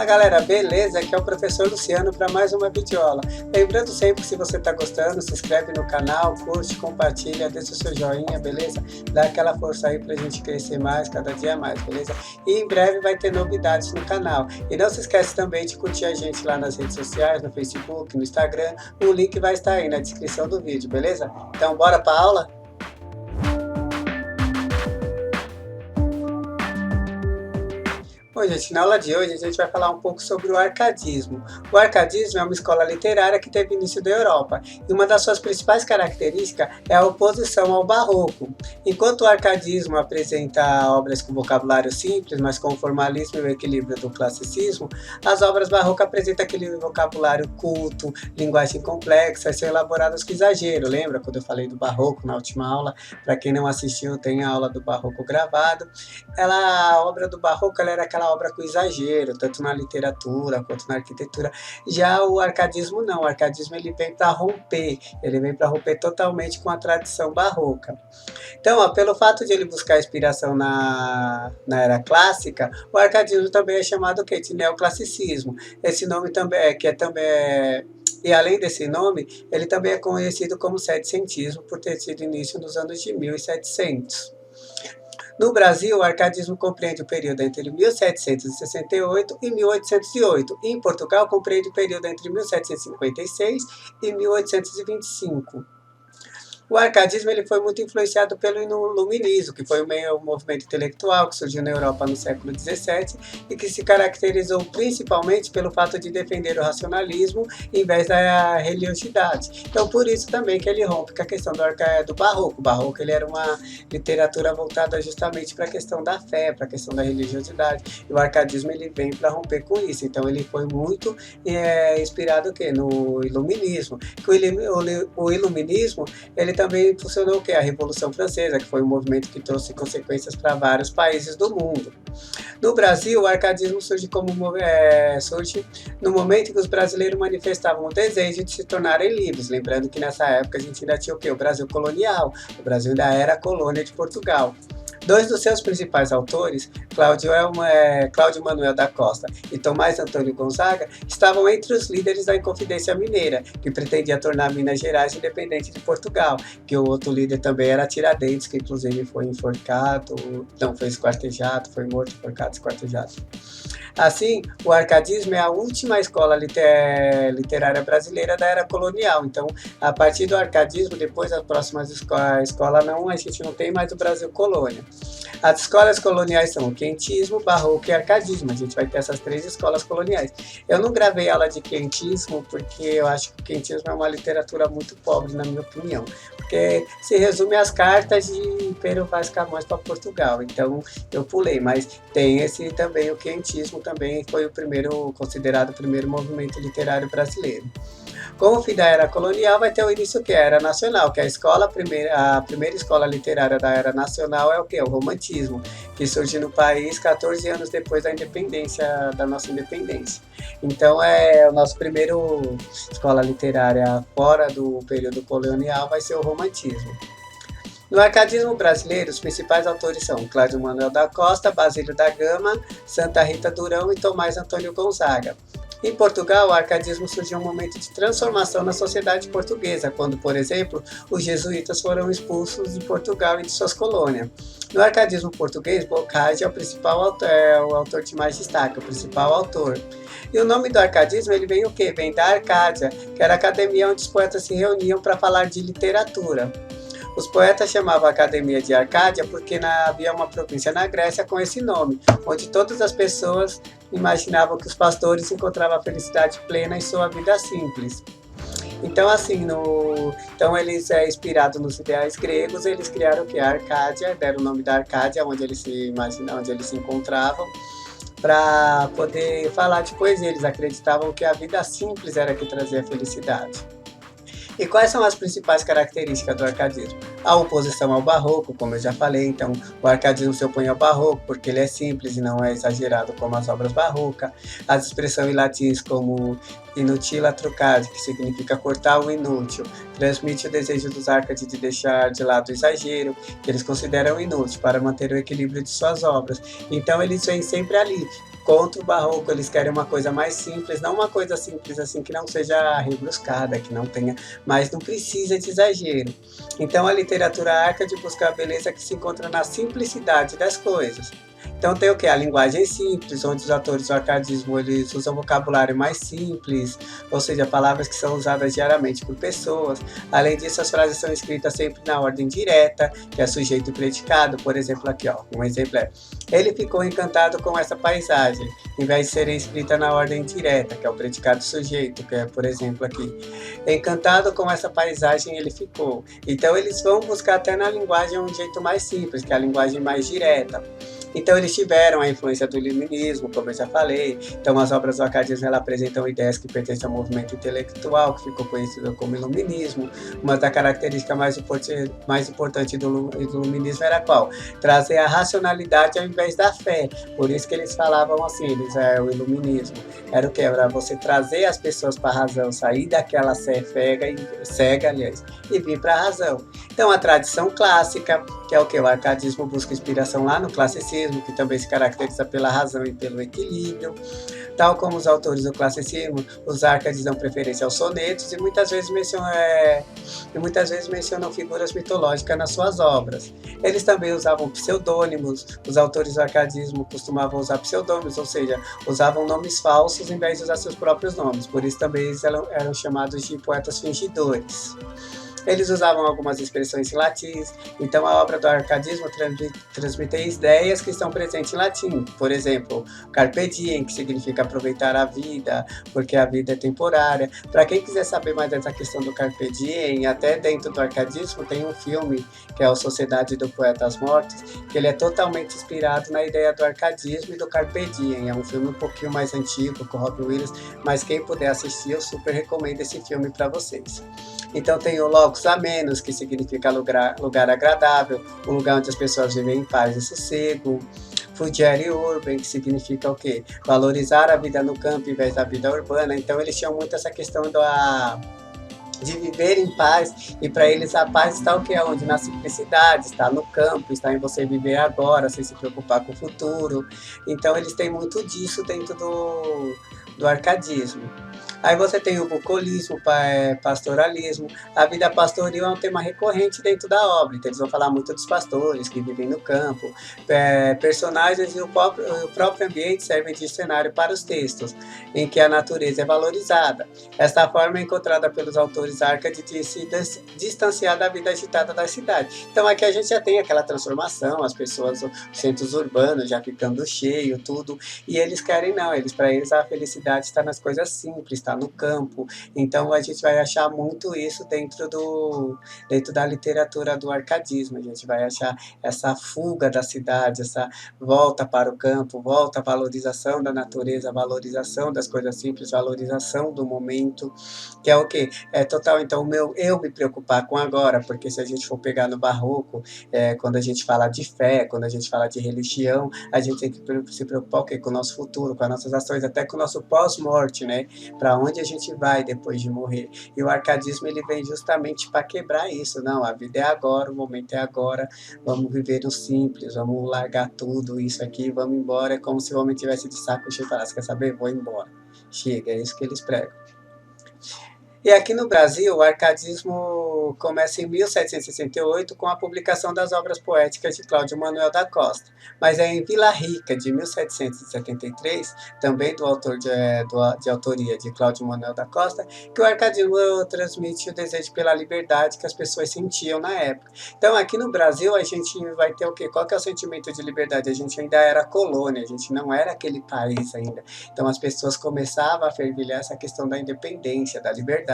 Fala galera, beleza? Aqui é o professor Luciano para mais uma videoaula. Lembrando sempre que se você está gostando, se inscreve no canal, curte, compartilha, deixa o seu joinha, beleza? Dá aquela força aí pra gente crescer mais, cada dia mais, beleza? E em breve vai ter novidades no canal. E não se esquece também de curtir a gente lá nas redes sociais, no Facebook, no Instagram. O link vai estar aí na descrição do vídeo, beleza? Então bora pra aula? Bom, gente, na aula de hoje a gente vai falar um pouco sobre o arcadismo. O arcadismo é uma escola literária que teve início da Europa, e uma das suas principais características é a oposição ao barroco. Enquanto o arcadismo apresenta obras com vocabulário simples, mas com o formalismo e o equilíbrio do classicismo, as obras barrocas apresentam aquele vocabulário culto, linguagem complexa e são elaboradas com exagero. Lembra quando eu falei do barroco na última aula? Para quem não assistiu, tem a aula do barroco gravado. A obra do barroco ela era aquela obra com exagero, tanto na literatura quanto na arquitetura. Já o arcadismo não, o arcadismo ele vem para romper, totalmente com a tradição barroca. Então, pelo fato de ele buscar inspiração na era clássica, o arcadismo também é chamado de neoclassicismo. Esse nome também e além desse nome, ele também é conhecido como setecentismo, por ter tido início nos anos de 1700. No Brasil, o arcadismo compreende o período entre 1768 e 1808. E em Portugal, compreende o período entre 1756 e 1825. O arcadismo ele foi muito influenciado pelo iluminismo, que foi um movimento intelectual que surgiu na Europa no século XVII e que se caracterizou principalmente pelo fato de defender o racionalismo em vez da religiosidade. Então, por isso também que ele rompe com a questão do barroco. O barroco ele era uma literatura voltada justamente para a questão da fé, para a questão da religiosidade. E o arcadismo ele vem para romper com isso. Então, ele foi muito inspirado no iluminismo. O iluminismo ele também funcionou a Revolução Francesa, que foi um movimento que trouxe consequências para vários países do mundo. No Brasil, o arcadismo surge no momento em que os brasileiros manifestavam o desejo de se tornarem livres. Lembrando que nessa época a gente ainda tinha o Brasil colonial, o Brasil ainda era colônia de Portugal. Dois dos seus principais autores, Cláudio Manuel da Costa e Tomás Antônio Gonzaga, estavam entre os líderes da Inconfidência Mineira, que pretendia tornar Minas Gerais independente de Portugal, que o outro líder também era Tiradentes, que inclusive foi esquartejado, foi morto, enforcado, esquartejado. Assim, o arcadismo é a última escola literária brasileira da era colonial. Então, a partir do arcadismo, depois das próximas escolas, a gente não tem mais o Brasil colônia. As escolas coloniais são o quentismo, barroco e arcadismo. A gente vai ter essas três escolas coloniais. Eu não gravei aula de quentismo porque eu acho que o quentismo é uma literatura muito pobre, na minha opinião. Porque se resume às cartas de Pero Vaz Camões para Portugal. Então, eu pulei, mas tem esse também, o quentismo também foi considerado o primeiro movimento literário brasileiro. Com o fim da era colonial vai ter o início a Era Nacional, que é a primeira escola literária da Era Nacional é o Romantismo, que surge no país 14 anos depois da nossa independência. Então o nosso primeiro escola literária fora do período colonial vai ser o Romantismo. No arcadismo brasileiro, os principais autores são Cláudio Manuel da Costa, Basílio da Gama, Santa Rita Durão e Tomás Antônio Gonzaga. Em Portugal, o arcadismo surgiu um momento de transformação na sociedade portuguesa, quando, por exemplo, os jesuítas foram expulsos de Portugal e de suas colônias. No arcadismo português, Boccaccio é o autor que mais destaca, o principal autor. E o nome do arcadismo ele vem Vem da Arcádia, que era a academia onde os poetas se reuniam para falar de literatura. Os poetas chamavam a Academia de Arcádia porque havia uma província na Grécia com esse nome, onde todas as pessoas imaginavam que os pastores encontravam a felicidade plena em sua vida simples. Então, eles, inspirados nos ideais gregos, eles criaram a Arcádia, deram o nome da Arcádia, onde eles se encontravam, para poder falar de poesia. Eles acreditavam que a vida simples era que trazia felicidade. E quais são as principais características do arcadismo? A oposição ao barroco, como eu já falei, então o arcadismo se opõe ao barroco porque ele é simples e não é exagerado como as obras barrocas. As expressões em latim como inutila trucare, que significa cortar o inútil, transmite o desejo dos arcades de deixar de lado o exagero, que eles consideram inútil, para manter o equilíbrio de suas obras. Então eles vêm sempre ali, Contra o barroco, eles querem uma coisa mais simples, não uma coisa simples assim que não seja rebruscada, que não tenha, mas não precisa de exagero. Então a literatura arca de buscar a beleza que se encontra na simplicidade das coisas. Então tem o que? A linguagem simples, onde os autores do arcadismo eles usam vocabulário mais simples, ou seja, palavras que são usadas diariamente por pessoas. Além disso, as frases são escritas sempre na ordem direta, que é sujeito e predicado. Por exemplo, aqui, ó, um exemplo é: ele ficou encantado com essa paisagem, em vez de serem escritas na ordem direta, que é o predicado sujeito, que é, por exemplo, aqui. Encantado com essa paisagem, ele ficou. Então, eles vão buscar até na linguagem um jeito mais simples, que é a linguagem mais direta. Então eles tiveram a influência do iluminismo, como eu já falei. Então as obras do arcadismo ela apresentam ideias que pertencem ao movimento intelectual, que ficou conhecido como iluminismo. Uma das características mais importantes do iluminismo era qual? Trazer a racionalidade ao invés da fé. Por isso que eles falavam assim, o iluminismo. Era o que? Era você trazer as pessoas para a razão, sair daquela cega, aliás, e vir para a razão. Então a tradição clássica, que é o que? O arcadismo busca inspiração lá no classicismo, que também se caracteriza pela razão e pelo equilíbrio. Tal como os autores do classicismo, os arcades dão preferência aos sonetos e muitas vezes mencionam figuras mitológicas nas suas obras. Eles também usavam pseudônimos. Os autores do arcadismo costumavam usar pseudônimos, ou seja, usavam nomes falsos em vez de usar seus próprios nomes. Por isso também eles eram chamados de poetas fingidores. Eles usavam algumas expressões em latim, então a obra do arcadismo transmite ideias que estão presentes em latim. Por exemplo, carpe diem, que significa aproveitar a vida, porque a vida é temporária. Para quem quiser saber mais dessa questão do carpe diem, até dentro do arcadismo tem um filme, que é o Sociedade do Poetas Mortos, que ele é totalmente inspirado na ideia do arcadismo e do carpe diem. É um filme um pouquinho mais antigo, com Robin Williams, mas quem puder assistir, eu super recomendo esse filme para vocês. Então tem o locus amenus, que significa lugar agradável, um lugar onde as pessoas vivem em paz e sossego. Fugiere urban, que significa o quê? Valorizar a vida no campo em vez da vida urbana. Então eles tinham muito essa questão de viver em paz, e para eles a paz está o que? Onde? Na simplicidade, está no campo, está em você viver agora, sem se preocupar com o futuro. Então eles têm muito disso dentro do arcadismo. Aí você tem o bucolismo, pastoralismo. A vida pastoril é um tema recorrente dentro da obra, então eles vão falar muito dos pastores que vivem no campo. Personagens e o próprio ambiente servem de cenário para os textos, em que a natureza é valorizada. Esta forma é encontrada pelos autores arcade de se distanciar da vida agitada da cidade. Então aqui a gente já tem aquela transformação, as pessoas, os centros urbanos já ficando cheio, tudo, e eles querem não, para eles a felicidade está nas coisas simples, está no campo. Então a gente vai achar muito isso dentro da literatura do arcadismo. A gente vai achar essa fuga da cidade, essa volta para o campo, volta à valorização da natureza, valorização das coisas simples, valorização do momento, que é o que? É total, então, eu me preocupar com agora, porque se a gente for pegar no barroco, quando a gente fala de fé, quando a gente fala de religião, a gente tem que se preocupar o quê? Com o nosso futuro, com as nossas ações, até com o nosso pós-morte, né? Para onde a gente vai depois de morrer. E o arcadismo ele vem justamente para quebrar isso. Não, a vida é agora, o momento é agora, vamos viver no simples, vamos largar tudo isso aqui, vamos embora. É como se o homem tivesse de saco cheio e falasse, quer saber? Vou embora. Chega, é isso que eles pregam. E aqui no Brasil, o arcadismo começa em 1768 com a publicação das obras poéticas de Cláudio Manuel da Costa. Mas é em Vila Rica, de 1773, também do autor de autoria de Cláudio Manuel da Costa, que o arcadismo transmite o desejo pela liberdade que as pessoas sentiam na época. Então, aqui no Brasil, a gente vai ter o quê? Qual que é o sentimento de liberdade? A gente ainda era colônia, a gente não era aquele país ainda. Então, as pessoas começavam a fervilhar essa questão da independência, da liberdade.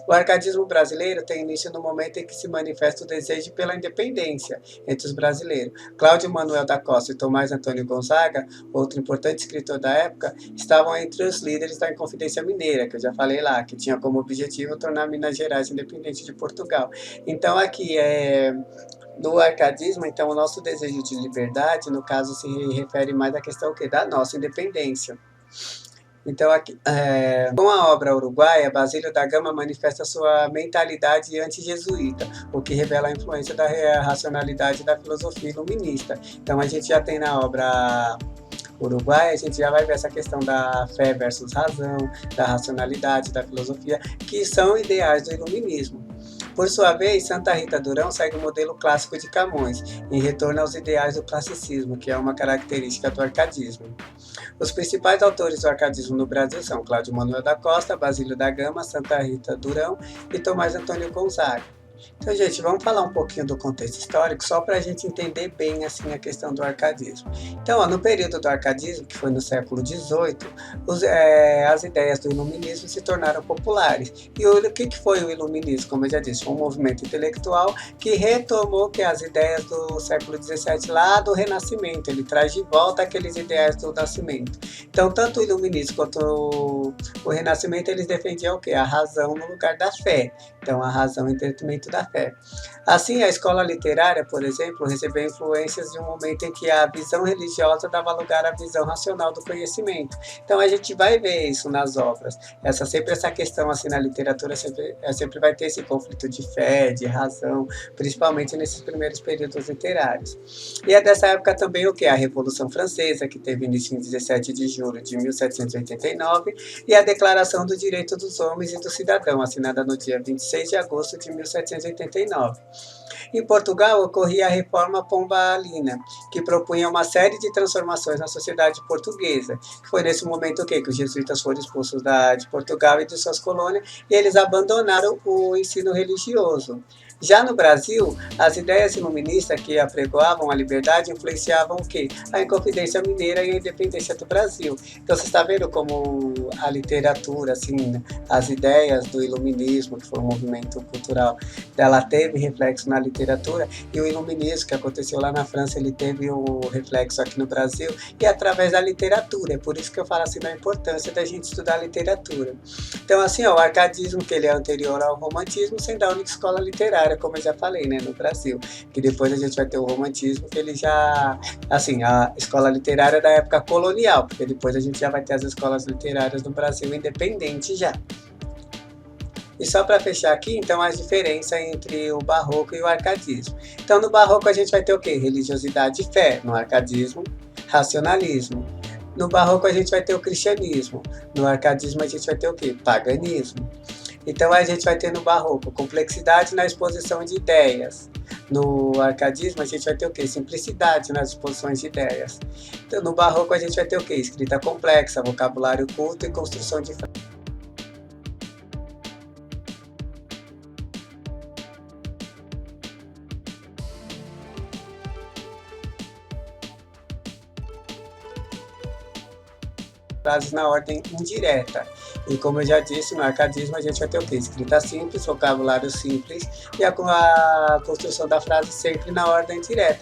O arcadismo brasileiro tem início no momento em que se manifesta o desejo pela independência entre os brasileiros. Cláudio Manuel da Costa e Tomás Antônio Gonzaga, outro importante escritor da época, estavam entre os líderes da Inconfidência Mineira, que eu já falei lá, que tinha como objetivo tornar Minas Gerais independente de Portugal. Então aqui no arcadismo, então, o nosso desejo de liberdade, no caso, se refere mais à questão da nossa independência. Então, aqui, com a obra uruguaia, Basílio da Gama manifesta sua mentalidade anti-jesuíta, o que revela a influência da racionalidade da filosofia iluminista. Então, a gente já tem na obra Uruguai, a gente já vai ver essa questão da fé versus razão, da racionalidade, da filosofia, que são ideais do iluminismo. Por sua vez, Santa Rita Durão segue o modelo clássico de Camões, em retorno aos ideais do classicismo, que é uma característica do arcadismo. Os principais autores do arcadismo no Brasil são Cláudio Manuel da Costa, Basílio da Gama, Santa Rita Durão e Tomás Antônio Gonzaga. Então, gente, vamos falar um pouquinho do contexto histórico, só para a gente entender bem assim, a questão do arcadismo. Então, no período do arcadismo, que foi no século XVIII, as ideias do iluminismo se tornaram populares. E o que foi o iluminismo? Como eu já disse, foi um movimento intelectual que retomou as ideias do século XVII, lá do Renascimento. Ele traz de volta aqueles ideais do Nascimento. Então, tanto o iluminismo quanto o Renascimento, eles defendiam o quê? A razão no lugar da fé. Então, a razão em detrimento da fé. Assim, a escola literária, por exemplo, recebeu influências de um momento em que a visão religiosa dava lugar à visão racional do conhecimento. Então, a gente vai ver isso nas obras. Sempre essa questão assim na literatura sempre vai ter esse conflito de fé, de razão, principalmente nesses primeiros períodos literários. E é dessa época também o que? A Revolução Francesa, que teve início em 17 de julho de 1789, e a Declaração do Direito dos Homens e do Cidadão, assinada no dia 26 de agosto de 1789. Em Portugal, ocorria a Reforma Pombalina, que propunha uma série de transformações na sociedade portuguesa. Foi nesse momento que os jesuítas foram expulsos de Portugal e de suas colônias, e eles abandonaram o ensino religioso. Já no Brasil, as ideias iluministas que apregoavam a liberdade influenciavam o quê? A Inconfidência Mineira e a independência do Brasil. Então, você está vendo como a literatura, assim, as ideias do iluminismo, que foi um movimento cultural, ela teve reflexo na literatura, e o iluminismo que aconteceu lá na França, ele teve o reflexo aqui no Brasil, e através da literatura. É por isso que eu falo assim da importância da gente estudar literatura. Então, assim, o arcadismo, que ele é anterior ao romantismo, sendo a única escola literária, como eu já falei, né, no Brasil, que depois a gente vai ter o romantismo, que ele já, assim, a escola literária da época colonial, porque depois a gente já vai ter as escolas literárias no Brasil independente já. E só para fechar aqui, então, a diferença entre o barroco e o arcadismo. Então, no barroco a gente vai ter o quê? Religiosidade e fé. No arcadismo, racionalismo. No barroco a gente vai ter o cristianismo. No arcadismo a gente vai ter o quê? Paganismo. Então, a gente vai ter no barroco complexidade na exposição de ideias. No arcadismo, a gente vai ter o quê? Simplicidade nas exposições de ideias. Então, no barroco, a gente vai ter o quê? Escrita complexa, vocabulário culto e construção de frases na ordem indireta. E como eu já disse, no arcadismo a gente vai ter o quê? Escrita simples, vocabulário simples e a construção da frase sempre na ordem direta.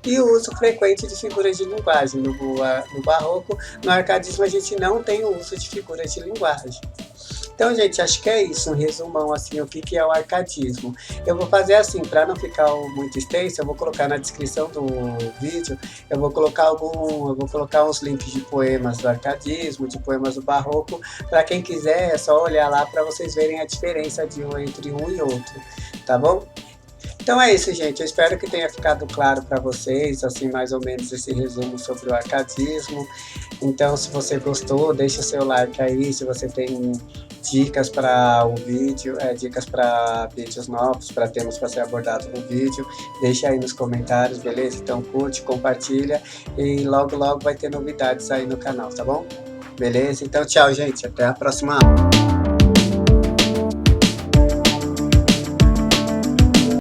E o uso frequente de figuras de linguagem. No barroco, no arcadismo a gente não tem o uso de figuras de linguagem. Então, gente, acho que é isso, um resumão, assim, o que é o arcadismo. Eu vou fazer assim, para não ficar muito extenso, eu vou colocar na descrição do vídeo, eu vou colocar uns links de poemas do arcadismo, de poemas do barroco, para quem quiser, é só olhar lá para vocês verem a diferença entre um e outro, tá bom? Então é isso, gente. Eu espero que tenha ficado claro para vocês, assim, mais ou menos esse resumo sobre o arcadismo. Então, se você gostou, deixa o seu like aí. Se você tem dicas para o vídeo, dicas para vídeos novos, para temas para ser abordados no vídeo, deixa aí nos comentários, beleza? Então curte, compartilha e logo logo vai ter novidades aí no canal, tá bom? Beleza? Então tchau, gente. Até a próxima aula.